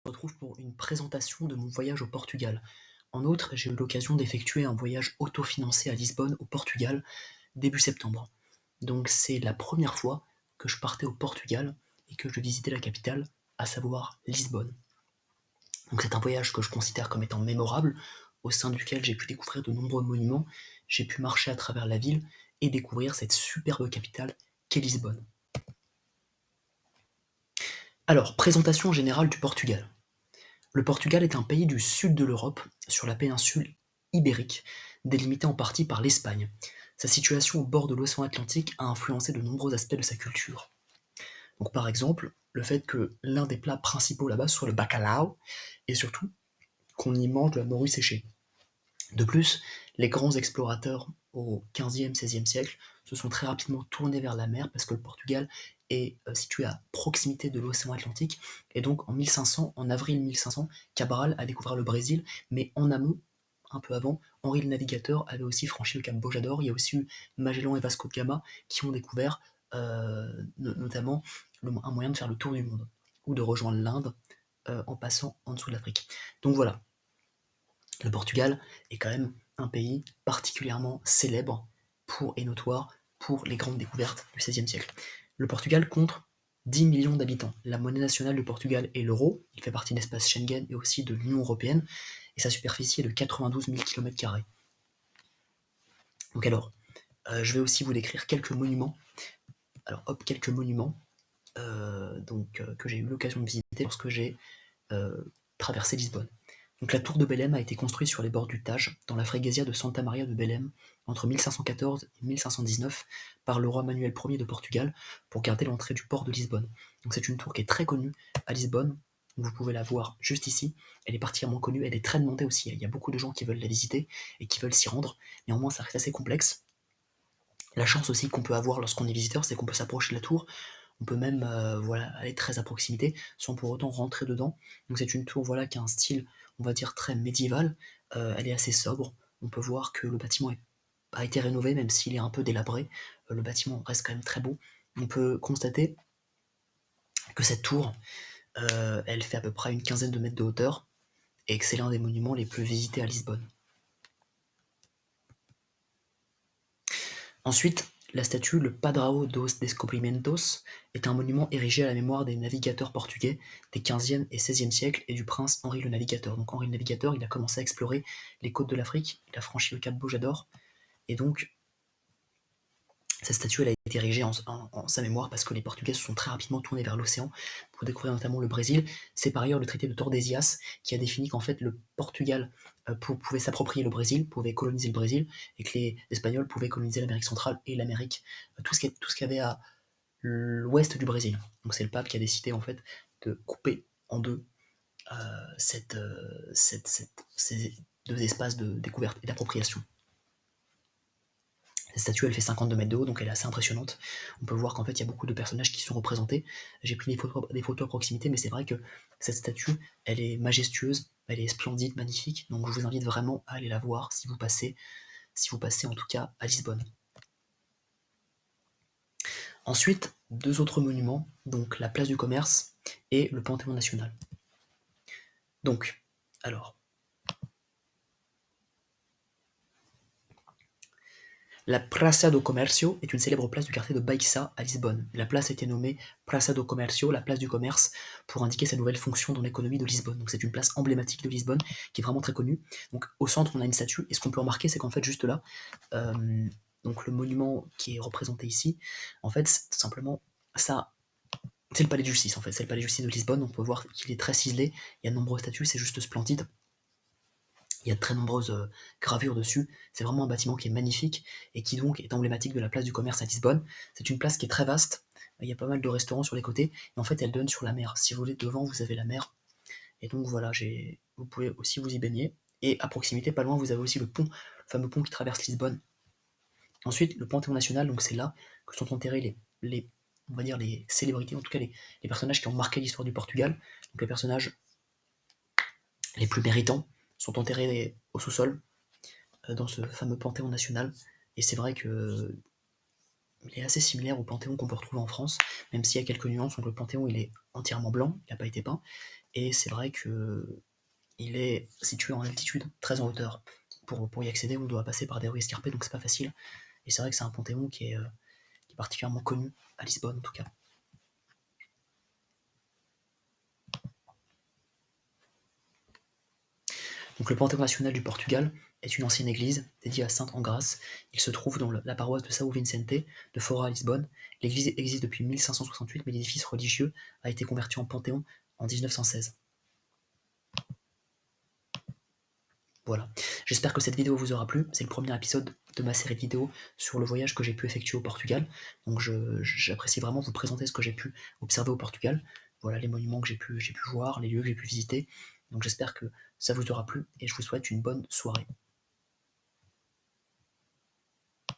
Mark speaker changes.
Speaker 1: Retrouve pour une présentation de mon voyage au Portugal. En outre, j'ai eu l'occasion d'effectuer un voyage autofinancé à Lisbonne, au Portugal, début septembre. Donc c'est la première fois que je partais au Portugal et que je visitais la capitale, à savoir Lisbonne. Donc c'est un voyage que je considère comme étant mémorable, au sein duquel j'ai pu découvrir de nombreux monuments, j'ai pu marcher à travers la ville et découvrir cette superbe capitale qu'est Lisbonne. Alors, présentation générale du Portugal. Le Portugal est un pays du sud de l'Europe, sur la péninsule ibérique, délimité en partie par l'Espagne. Sa situation au bord de l'océan Atlantique a influencé de nombreux aspects de sa culture. Donc par exemple, le fait que l'un des plats principaux là-bas soit le bacalhau, et surtout qu'on y mange de la morue séchée. De plus, les grands explorateurs au XVe, XVIe siècle se sont très rapidement tournés vers la mer parce que le Portugal est situé à proximité de l'océan Atlantique. Et donc en 1500, en avril 1500, Cabral a découvert le Brésil, mais en amont, un peu avant, Henri le Navigateur avait aussi franchi le cap Bojador. Il y a aussi eu Magellan et Vasco de Gama qui ont découvert notamment un moyen de faire le tour du monde ou de rejoindre l'Inde en passant en dessous de l'Afrique. Donc voilà, le Portugal est quand même un pays particulièrement célèbre et notoire pour les grandes découvertes du XVIe siècle. Le Portugal compte 10 millions d'habitants. La monnaie nationale du Portugal est l'euro. Il fait partie de l'espace Schengen et aussi de l'Union européenne. Et sa superficie est de 92 000 km². Donc alors, je vais aussi vous décrire quelques monuments. Alors hop, quelques monuments que j'ai eu l'occasion de visiter lorsque j'ai traversé Lisbonne. Donc la tour de Belém a été construite sur les bords du Tage, dans la freguesia de Santa Maria de Belém, entre 1514 et 1519, par le roi Manuel Ier de Portugal, pour garder l'entrée du port de Lisbonne. Donc c'est une tour qui est très connue à Lisbonne, vous pouvez la voir juste ici, elle est particulièrement connue, elle est très demandée aussi, il y a beaucoup de gens qui veulent la visiter et qui veulent s'y rendre, néanmoins ça reste assez complexe. La chance aussi qu'on peut avoir lorsqu'on est visiteur, c'est qu'on peut s'approcher de la tour, on peut même aller très à proximité sans pour autant rentrer dedans. Donc c'est une tour qui a un style, on va dire, très médiéval. Elle est assez sobre. On peut voir que le bâtiment a été rénové, même s'il est un peu délabré. Le bâtiment reste quand même très beau. On peut constater que cette tour, elle fait à peu près une quinzaine de mètres de hauteur et que c'est l'un des monuments les plus visités à Lisbonne. Ensuite, la statue, le Padrao dos Descobrimentos, est un monument érigé à la mémoire des navigateurs portugais des XVe et XVIe siècles et du prince Henri le Navigateur. Donc Henri le Navigateur, il a commencé à explorer les côtes de l'Afrique, il a franchi le cap Bojador, et donc cette statue elle a été érigée en sa mémoire parce que les Portugais se sont très rapidement tournés vers l'océan pour découvrir notamment le Brésil. C'est par ailleurs le traité de Tordesillas qui a défini qu'en fait le Portugal pouvait s'approprier le Brésil, pouvait coloniser le Brésil, et que les Espagnols pouvaient coloniser l'Amérique centrale et l'Amérique, tout ce qu'il y avait à l'ouest du Brésil. Donc c'est le pape qui a décidé en fait de couper en deux ces deux espaces de découverte et d'appropriation. La statue, elle fait 52 mètres de haut, donc elle est assez impressionnante. On peut voir qu'en fait, il y a beaucoup de personnages qui sont représentés. J'ai pris des photos à proximité, mais c'est vrai que cette statue, elle est majestueuse, elle est splendide, magnifique. Donc je vous invite vraiment à aller la voir si vous passez en tout cas à Lisbonne. Ensuite, deux autres monuments, donc la place du commerce et le Panthéon national. Donc, alors, la Praça do Comércio est une célèbre place du quartier de Baixa à Lisbonne. La place a été nommée Praça do Comércio, la place du commerce, pour indiquer sa nouvelle fonction dans l'économie de Lisbonne. Donc c'est une place emblématique de Lisbonne qui est vraiment très connue. Donc au centre on a une statue, et ce qu'on peut remarquer c'est qu'en fait juste là, donc le monument qui est représenté ici, en fait c'est tout simplement ça. C'est le palais de justice en fait, c'est le palais de justice de Lisbonne. On peut voir qu'il est très ciselé, il y a de nombreuses statues, c'est juste splendide. Il y a de très nombreuses gravures dessus. C'est vraiment un bâtiment qui est magnifique et qui donc est emblématique de la place du commerce à Lisbonne. C'est une place qui est très vaste. Il y a pas mal de restaurants sur les côtés. Et en fait, elle donne sur la mer. Si vous voulez, devant, vous avez la mer. Et donc voilà, vous pouvez aussi vous y baigner. Et à proximité, pas loin, vous avez aussi le fameux pont qui traverse Lisbonne. Ensuite, le Panthéon national, donc c'est là que sont enterrés on va dire les célébrités, en tout cas les personnages qui ont marqué l'histoire du Portugal. Donc les personnages les plus méritants sont enterrés au sous-sol dans ce fameux Panthéon national. Et c'est vrai que il est assez similaire au Panthéon qu'on peut retrouver en France, même s'il y a quelques nuances. Donc le Panthéon il est entièrement blanc, il n'a pas été peint, et c'est vrai que il est situé en altitude, très en hauteur. Pour y accéder, on doit passer par des rues escarpées, donc c'est pas facile. Et c'est vrai que c'est un panthéon qui est particulièrement connu à Lisbonne, en tout cas. Donc le Panthéon national du Portugal est une ancienne église dédiée à Sainte Engrâce. Il se trouve dans la paroisse de São Vicente de Fora à Lisbonne. L'église existe depuis 1568, mais l'édifice religieux a été converti en panthéon en 1916. Voilà. J'espère que cette vidéo vous aura plu. C'est le premier épisode de ma série de vidéos sur le voyage que j'ai pu effectuer au Portugal. Donc j'apprécie vraiment vous présenter ce que j'ai pu observer au Portugal. Voilà les monuments que j'ai pu voir, les lieux que j'ai pu visiter. Donc j'espère que ça vous aura plu et je vous souhaite une bonne soirée.